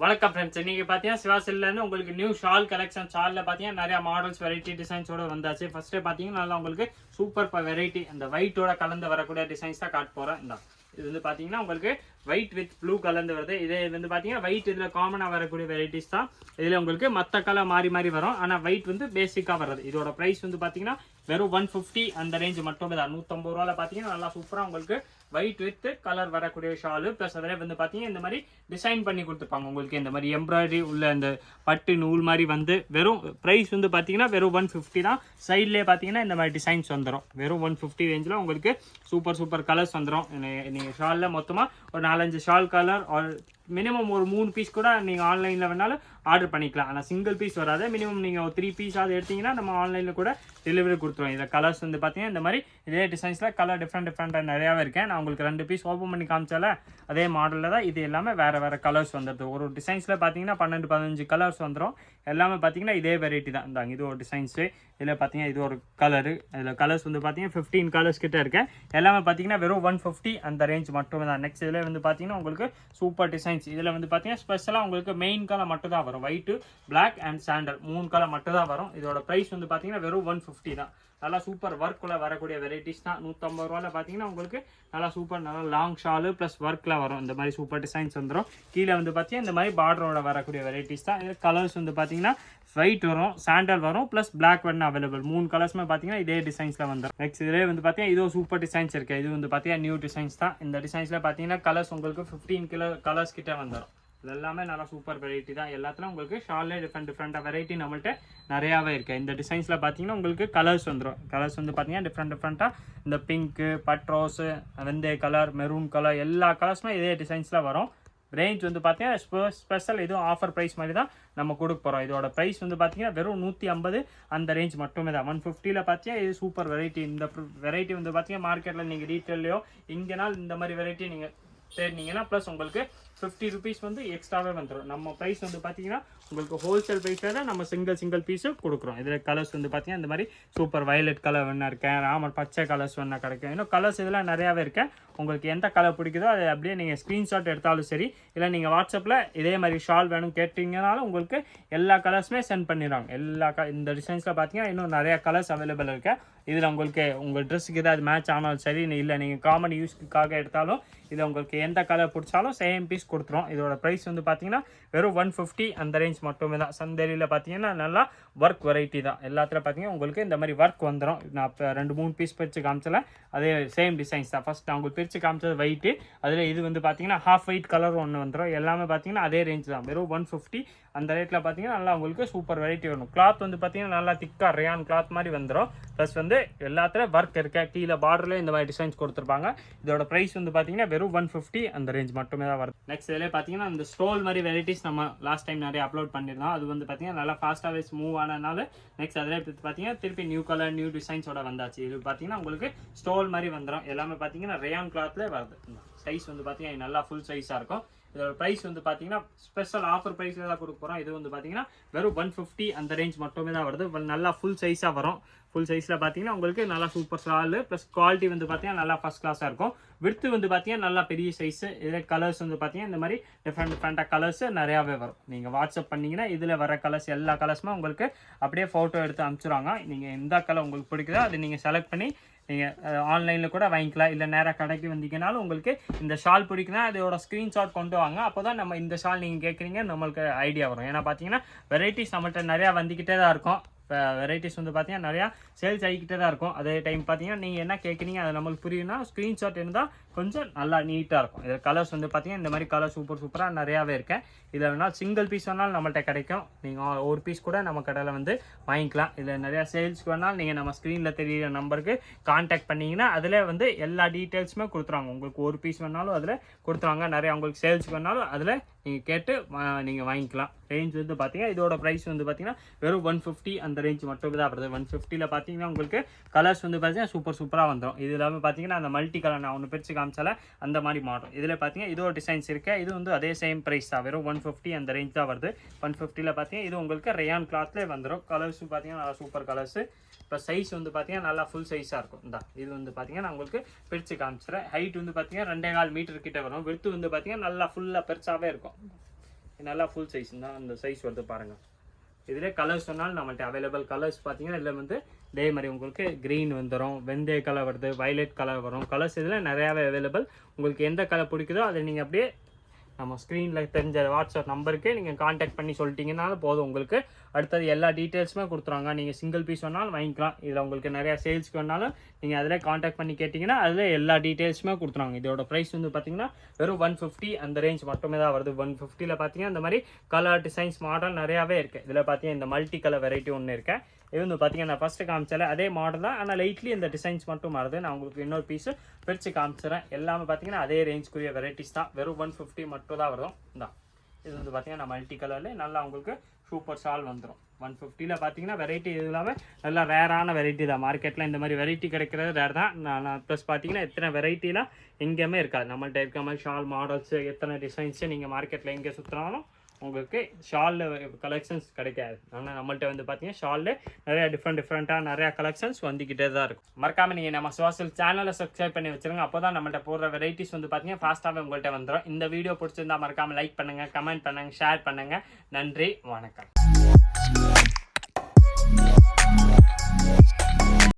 வணக்கம் ஃப்ரெண்ட்ஸ், இன்னைக்கு பார்த்தீங்கன்னா சிவாசில்லேருந்து உங்களுக்கு நியூ ஷால் கலெக்ஷன். ஷாலில் பார்த்தீங்கன்னா நிறைய மாடல்ஸ், வெரைட்டி டிசைன்ஸோட வந்தாச்சு. ஃபர்ஸ்ட்டு பார்த்தீங்கன்னா நல்லா உங்களுக்கு சூப்பர் வெரைட்டி அந்த ஒயிட்டோட கலந்து வரக்கூடிய டிசைன்ஸ் தான் காட்ட போகிறேன். இந்த இது வந்து பார்த்தீங்கன்னா உங்களுக்கு ஒயிட் வித் ப்ளூ கலந்து வருது. இதே வந்து பார்த்தீங்கன்னா ஒயிட் இதில் காமனாக வரக்கூடிய வெரைட்டிஸ் தான். இதில் உங்களுக்கு மற்ற கலர் மாறி மாறி வரும். ஆனால் ஒயிட் வந்து பேசிக்காக வர்றது. இதோட ப்ரைஸ் வந்து பார்த்தீங்கன்னா வெறும் 150 அந்த ரேஞ்ச் மட்டுமே தான். 150 ரூபாயில் பார்த்தீங்கன்னா நல்லா சூப்பராக உங்களுக்கு ஒயிட் வித் கலர் வரக்கூடிய ஷாலு ப்ளஸ் அதில் வந்து பார்த்தீங்கன்னா இந்த மாதிரி டிசைன் பண்ணி கொடுத்துருப்பாங்க. உங்களுக்கு இந்த மாதிரி எம்ப்ராய்டரி உள்ள அந்த பட்டு நூல் மாதிரி வந்து வெறும் ப்ரைஸ் வந்து பார்த்தீங்கன்னா வெறும் 150 தான். சைட்லேயே பார்த்தீங்கன்னா இந்த மாதிரி டிசைன்ஸ் வந்துடும். வெறும் 150 ரேஞ்சில் உங்களுக்கு சூப்பர் கலர்ஸ் வந்துடும். நீங்கள் ஷாலில் மொத்தமாக ஒரு 4-5 ஷால் கலர் மினிமம் ஒரு 3 பீஸ் கூட நீங்கள் ஆன்லைனில் வேணாலும் ஆர்டர் பண்ணிக்கலாம். ஆனால் சிங்கிள் பீஸ் வராது. மினிமம் நீங்கள் ஒரு 3 பீஸ் அது எடுத்தீங்கன்னா நம்ம ஆன்லைனில் கூட டெலிவரி கொடுத்துருவோம். இதில் கலர்ஸ் வந்து பார்த்தீங்கன்னா இந்த மாதிரி இதே டிசைன்ஸில் கலர் டிஃப்ரெண்ட்டாக நிறையாவே இருக்கேன். நான் உங்களுக்கு 2 பீஸ் ஓப்பன் பண்ணி காமிச்சால அதே மாடலில் தான் இது எல்லாமே வேறு கலர்ஸ் வந்துடுது. ஒரு டிசைன்ஸில் பார்த்தீங்கன்னா 12-15 கலர்ஸ் வந்துடும். எல்லாமே பார்த்தீங்கன்னா இதே வெரைட்டி தான். இந்தாங்க இது ஒரு டிசைன்ஸு. இதில் பார்த்தீங்கன்னா இது ஒரு கலரு. இதில் கலர்ஸ் வந்து பார்த்தீங்கன்னா 15 கலர்ஸ் கிட்ட இருக்கேன். எல்லாமே பார்த்தீங்கன்னா வெறும் 150 அந்த ரேஞ்ச் மட்டுமே தான். நெக்ஸ்ட் இதில் வந்து பார்த்தீங்கன்னா உங்களுக்கு சூப்பர் டிசைன்ஸ். இதில் வந்து பார்த்தீங்கன்னா ஸ்பெஷலாக உங்களுக்கு மெயின் கலர் மட்டும் தான் வரும். White, black and sandal 3 colour மட்டும் தான் வரும். இதோட ப்ரைஸ் வந்து பார்த்தீங்கன்னா வெறும் 150 தான். நல்லா சூப்பர் ஒர்க்கில் வரக்கூடிய வெரைட்டிஸ் தான். 150 ரூபாயில் பார்த்தீங்கன்னா உங்களுக்கு நல்லா சூப்பர் நல்லா லாங் ஷாலு ப்ளஸ் ஒர்க்கில் வரும். இந்த மாதிரி சூப்பர் டிசைன்ஸ் வந்துடும். கீழே வந்து பார்த்தீங்கன்னா இந்த மாதிரி பார்டரோட வரக்கூடிய வெரைட்டிஸ் தான். இது கலர்ஸ் வந்து பார்த்தீங்கன்னா ஒயிட் வரும், சாண்டல் வரும் ப்ளஸ் பிளாக் வேணும் அவைலபிள். 3 கலர்ஸுமே பார்த்தீங்கன்னா இதே டிசைன்ஸில் வந்துடும். நெக்ஸ்ட் இதிலே வந்து பார்த்தீங்கன்னா இதோ சூப்பர் டிசைன்ஸ் இருக்குது. இது வந்து பார்த்தீங்கன்னா நியூ டிசைன்ஸ் தான். இந்த டிசைன்ஸில் பார்த்தீங்கன்னா கலர்ஸ் உங்களுக்கு 15 கலர்ஸ் கிட்ட வந்துடும். இது எல்லாமே நல்லா சூப்பர் வெரைட்டி தான். எல்லாத்துலையும் உங்களுக்கு ஷாலே டிஃப்ரெண்ட்டாக வெரைட்டி நம்மள்ட்ட நிறையாவே இருக்குது. இந்த டிசைன்ஸில் பார்த்தீங்கன்னா உங்களுக்கு கலர்ஸ் வந்துடும். கலர்ஸ் வந்து பார்த்தீங்கன்னா டிஃப்ரெண்ட்டாக இந்த பிங்க்கு, பட் ரோஸு, வெந்தய கலர், மெரூன் கலர் எல்லா கலர்ஸுமே இதே டிசைன்ஸில் வரும். ரேஞ்ச் வந்து பார்த்தீங்கன்னா ஸ்பெஷல் இதுவும் ஆஃபர் ப்ரைஸ் மாதிரி தான் நம்ம கொடுக்க போகிறோம். இதோட ப்ரைஸ் வந்து பார்த்தீங்கன்னா வெறும் 150 அந்த ரேஞ்ச் மட்டுமே தான். 150ல் பார்த்தீங்கன்னா இது சூப்பர் வெரைட்டி. இந்த வெரைட்டி வந்து பார்த்தீங்கன்னா மார்க்கெட்டில் நீங்கள் ரீட்டெயிலையோ இங்கேனால் இந்த மாதிரி வெரைட்டி நீங்கள் தேடினீங்கன்னா ப்ளஸ் உங்களுக்கு 50 ருபீஸ் வந்து எக்ஸ்ட்ராவே வந்துடும். நம்ம ப்ரைஸ் வந்து பார்த்தீங்கன்னா உங்களுக்கு ஹோல்சேல் ப்ரைஸில் தான் நம்ம சிங்கிள் பீஸும் கொடுக்குறோம். இதில் கலர்ஸ் வந்து பார்த்தீங்கன்னா இந்த மாதிரி சூப்பர் வயலட் கலர் வேணா இருக்கேன், ராமர் பச்சை கலர்ஸ் வேணா கிடைக்கும். இன்னும் கலர்ஸ் இதெல்லாம் நிறையாவே இருக்கேன். உங்களுக்கு எந்த கலர் பிடிக்குதோ அதை அப்படியே நீங்கள் ஸ்க்ரீன்ஷாட் எடுத்தாலும் சரி, இல்லை நீங்கள் வாட்ஸ்அப்பில் இதே மாதிரி ஷால் வேணும் கேட்டிங்கனாலும் உங்களுக்கு எல்லா கலர்ஸுமே சென்ட் பண்ணிடுவாங்க. இந்த டிசைன்ஸில் பார்த்தீங்கன்னா இன்னும் நிறையா கலர்ஸ் அவைலபிள் இருக்குது. இதில் உங்களுக்கு உங்கள் ட்ரெஸ்ஸுக்கு ஏதாவது மேட்ச் ஆனாலும் சரி, இல்லை நீங்கள் காமன் யூஸ்க்காக எடுத்தாலும் இதில் உங்களுக்கு எந்த கலர் பிடிச்சாலும் சேம் பீஸ் கொடுத்துரும். இதோட ப்ரைஸ் வந்து பார்த்தீங்கன்னா வெறும் 150 அந்த ரேஞ்ச் மட்டுமே தான். சந்தேரியில் பார்த்தீங்கன்னா நல்லா ஒர்க் வெரைட்டி தான். எல்லாத்துலையும் பார்த்தீங்கன்னா உங்களுக்கு இந்த மாதிரி ஒர்க் வந்துடும். நான் இப்போ 2-3 பீஸ் பிரித்து காமிச்சல அதே சேம் டிசைன்ஸ் தான். ஃபஸ்ட் நான் உங்களுக்கு பிரித்து காமிச்சது ஒயிட்டு. அதில் இது வந்து பார்த்தீங்கன்னா ஹாஃப் ஒயிட் கலர் ஒன்று வந்துடும். எல்லாமே பார்த்தீங்கன்னா அதே ரேஞ்ச் தான். வெறும் 150 அந்த ரேட்டில் பார்த்தீங்கன்னா நல்லா உங்களுக்கு சூப்பர் வெரைட்டி வரும். கிளாத் வந்து பார்த்தீங்கன்னா நல்லா திக்காக ரேயான் கிளாத் மாதிரி வந்துடும். ப்ளஸ் வந்து எல்லாத்துலேயும் ஒர்க் இருக்க கீழே பார்டர்லேயே இந்த மாதிரி டிசைன்ஸ் கொடுத்துருப்பாங்க. இதோட ப்ரைஸ் வந்து பார்த்தீங்கன்னா வெறும் 150 அந்த ரேஞ்ச் மட்டுமே தான் வருது. நெக்ஸ்ட் இதில் பார்த்தீங்கன்னா இந்த ஸ்டோல் மாதிரி வெரைட்டிஸ் நம்ம லாஸ்ட் டைம் நிறைய அப்லோட் பண்ணியிருந்தோம். அது வந்து பார்த்தீங்கன்னா நல்லா ஃபாஸ்ட்டாகவே மூவ் ஆனதுனால நெக்ஸ்ட் அதில் பார்த்தீங்கன்னா திருப்பி நியூ கலர் நியூ டிசைன்ஸோட வந்தாச்சு. இது பார்த்தீங்கன்னா உங்களுக்கு ஸ்டோல் மாதிரி வந்துடும். எல்லாமே பார்த்தீங்கன்னா ரேயான் கிளாத்லேயே வருது. சைஸ் வந்து பார்த்தீங்கன்னா நல்லா ஃபுல் சைஸாக இருக்கும். இதோட ப்ரைஸ் வந்து பார்த்தீங்கன்னா ஸ்பெஷல் ஆஃபர் ப்ரைஸில் தான் கொடுக்க போகிறோம். இது வந்து பார்த்தீங்கன்னா வெறும் 150 அந்த ரேஞ்ச் மட்டுமே தான் வருது. நல்லா ஃபுல் சைஸாக வரும். ஃபுல் சைஸில் பார்த்தீங்கன்னா உங்களுக்கு நல்லா சூப்பர் ஷாலு ப்ளஸ் குவாலிட்டி வந்து பார்த்தீங்கன்னா நல்லா ஃபஸ்ட் கிளாஸாக இருக்கும். விடுத்து வந்து பார்த்தீங்கன்னா நல்லா பெரிய சைஸு. இதில் கலர்ஸ் வந்து பார்த்தீங்கன்னா இந்த மாதிரி டிஃப்ரெண்ட்டாக கலர்ஸ் நிறையாவே வரும். நீங்கள் வாட்ஸ்அப் பண்ணிங்கன்னா இதில் வர கலர்ஸ் எல்லா கலர்ஸுமே உங்களுக்கு அப்படியே ஃபோட்டோ எடுத்து அனுப்பிச்சிடுவாங்க. நீங்கள் எந்த கலர் உங்களுக்கு பிடிக்குதோ அதை நீங்கள் செலக்ட் பண்ணி நீங்கள் ஆன்லைனில் கூட வாங்கிக்கலாம். இல்லை நேராக கடைக்கு வந்தீங்கனாலும் உங்களுக்கு இந்த ஷால் பிடிக்குன்னா அதோட ஸ்க்ரீன்ஷாட் கொண்டு வாங்க. அப்போ தான் நம்ம இந்த ஷால் நீங்கள் கேட்குறீங்க நம்மளுக்கு ஐடியா வரும். ஏன்னா பார்த்தீங்கன்னா வெரைட்டிஸ் நம்மள்கிட்ட நிறையா வந்துக்கிட்டே தான் இருக்கும். இப்போ வெரைட்டிஸ் வந்து பார்த்தீங்கன்னா நிறையா சேல்ஸ் ஆகிக்கிட்டே தான் இருக்கும். அதே டைம் பார்த்தீங்கன்னா நீங்கள் என்ன கேட்குறீங்க அதை நம்மளுக்கு புரியும்னா ஸ்க்ரீன்ஷாட் இருந்தால் கொஞ்சம் நல்லா நீட்டாக இருக்கும். இதில் கலர்ஸ் வந்து பார்த்தீங்கன்னா இந்த மாதிரி கலர் சூப்பராக நிறையாவே இருக்கேன். இதில் வேணால் சிங்கிள் பீஸ் வேணாலும் நம்மள்கிட்ட கிடைக்கும். நீங்கள் ஒரு பீஸ் கூட நம்ம கடையில் வந்து வாங்கிக்கலாம். இதில் நிறையா சேல்ஸ்க்கு வேணாலும் நீங்கள் நம்ம ஸ்க்ரீனில் தெரியிற நம்பருக்கு கான்டாக்ட் பண்ணிங்கன்னா அதில் வந்து எல்லா டீட்டெயில்ஸுமே கொடுத்துருவாங்க. உங்களுக்கு ஒரு பீஸ் வேணாலும் அதில் கொடுத்துருவாங்க. நிறையா உங்களுக்கு சேல்ஸ்க்கு வேணாலும் அதில் நீங்கள் கேட்டு நீங்கள் வாங்கிக்கலாம். ரேஞ்ச் வந்து பார்த்தீங்கன்னா இதோட ப்ரைஸ் வந்து பார்த்தீங்கன்னா வெறும் 150 அந்த ரேஞ்ச் மட்டும் தான் வருது. 150ல் பார்த்தீங்கன்னா உங்களுக்கு கலர்ஸ் வந்து பார்த்தீங்கன்னா சூப்பராக வந்துடும். இது இல்லாமல் பார்த்தீங்கன்னா அந்த மல்டி கலர் நான் ஒன்று பிரித்து காமிச்சால அந்த மாதிரி மாடல். இதில் பார்த்தீங்கன்னா இதோட டிசைன்ஸ் இருக்குது. இது வந்து அதே சேம் ப்ரைஸ் தான். வெறும் 150 அந்த ரேஞ்ச் தான் வருது. 150ல் பார்த்தீங்கன்னா இது உங்களுக்கு ரேயான் கிளாத்லேயே வந்துடும். கலர்ஸ் பார்த்தீங்கன்னா நல்லா சூப்பர் கலர்ஸு. இப்போ சைஸ் வந்து பார்த்தீங்கன்னா நல்லா ஃபுல் சைஸாக இருக்கும். இது வந்து பார்த்தீங்கன்னா நான் உங்களுக்கு பிரித்து காமிச்சிடுறேன். ஹைட் வந்து பார்த்தீங்கன்னா 2.25 மீட்டர் கிட்ட வரும். விடுத்து வந்து பார்த்தீங்கன்னா நல்லா ஃபுல்லாக பெருசாகவே இருக்கும். நல்லா ஃபுல் சைஸ் தான் அந்த சைஸ் வருது பாருங்கள். இதிலே கலர்ஸ் சொன்னாலும் நம்மள்ட்ட அவைலபிள் கலர்ஸ் பார்த்தீங்கன்னா இதில் வந்து இதே மாதிரி உங்களுக்கு க்ரீன் வந்துடும், வெந்தய கலர் வருது, வயலட் கலர் வரும். கலர்ஸ் இதில் நிறையாவே அவைலபிள். உங்களுக்கு எந்த கலர் பிடிக்குதோ அதை நீங்கள் அப்படியே நம்ம ஸ்க்ரீனில் தெரிஞ்ச வாட்ஸ்அப் நம்பருக்கு நீங்கள் காண்டாக்ட் பண்ணி சொல்லிட்டீங்கன்னாலும் போதும். உங்களுக்கு அடுத்தது எல்லா டீட்டெயில்ஸுமே கொடுத்துருவாங்க. நீங்கள் சிங்கிள் பீஸ் வேணாலும் வாங்கிக்கலாம். இதில் உங்களுக்கு நிறையா சேல்ஸ்க்கு வேணாலும் நீங்கள் அதில் காண்டாக்ட் பண்ணி கேட்டிங்கன்னா அதில் எல்லா டீட்டெயில்ஸுமே கொடுத்துருவாங்க. இதோட ப்ரைஸ் வந்து பார்த்தீங்கன்னா வெறும் 150 அந்த ரேஞ்ச் மட்டுமே தான் வருது. 150ல் பார்த்தீங்கன்னா இந்த மாதிரி கலர் டிசைன்ஸ் மாடல் நிறையாவே இருக்குது. இதில் பார்த்தீங்கன்னா இந்த மல்டி கலர் வெரைட்டி ஒன்று இருக்குது. இது வந்து பார்த்தீங்கன்னா நான் ஃபஸ்ட்டு காமிச்சால அதே மாடல் தான், ஆனால் லைட்லி இந்த டிசைன்ஸ் மட்டும் மாறுது. நான் உங்களுக்கு இன்னொரு பீஸு பிரித்து காமிச்சிடறேன். எல்லாமே பார்த்தீங்கன்னா அதே ரேஞ்சுக்குரிய வெரைட்டிஸ் தான். வெறும் 150 மட்டும் தான் வரும். தான் இது வந்து பார்த்தீங்கன்னா மல்டி கலர்லேயே நல்லா உங்களுக்கு சூப்பர் ஷால் வந்துடும். 150ல் பார்த்தீங்கன்னா வெரைட்டி இது இல்லாமல் நல்லா ரேரான வெரைட்டி தான். மார்க்கெட்டில் இந்த மாதிரி வெரைட்டி கிடைக்கிறது ரேர் தான். நான் ப்ளஸ் பார்த்தீங்கன்னா எத்தனை வெரைட்டிலாம் எங்கேயுமே இருக்காது. நம்மள்ட்ட இருக்க மாதிரி ஷால் மாடல்ஸு எத்தனை டிசைன்ஸு நீங்கள் மார்க்கெட்டில் எங்கே சுற்றினாலும் உங்களுக்கு ஷாலில் கலெக்ஷன்ஸ் கிடைக்காது. ஆனால் நம்மள்ட்ட வந்து பார்த்தீங்கன்னா ஷாலில் நிறையா டிஃப்ரெண்ட்டாக நிறையா கலெக்ஷன்ஸ் வந்துக்கிட்டே தான் இருக்கும். மறக்காமல் நீங்கள் நம்ம சுவாசல் சேனலை சப்ஸ்கிரைப் பண்ணி வச்சுருங்க. அப்போ தான் நம்மள்ட்ட போடுற வெரைட்டிஸ் வந்து பார்த்தீங்கன்னா ஃபாஸ்ட்டாகவே உங்கள்கிட்ட வந்துடும். இந்த வீடியோ பிடிச்சிருந்தா மறக்காமல் லைக் பண்ணுங்கள், கமெண்ட் பண்ணுங்கள், ஷேர் பண்ணுங்கள். நன்றி, வணக்கம்.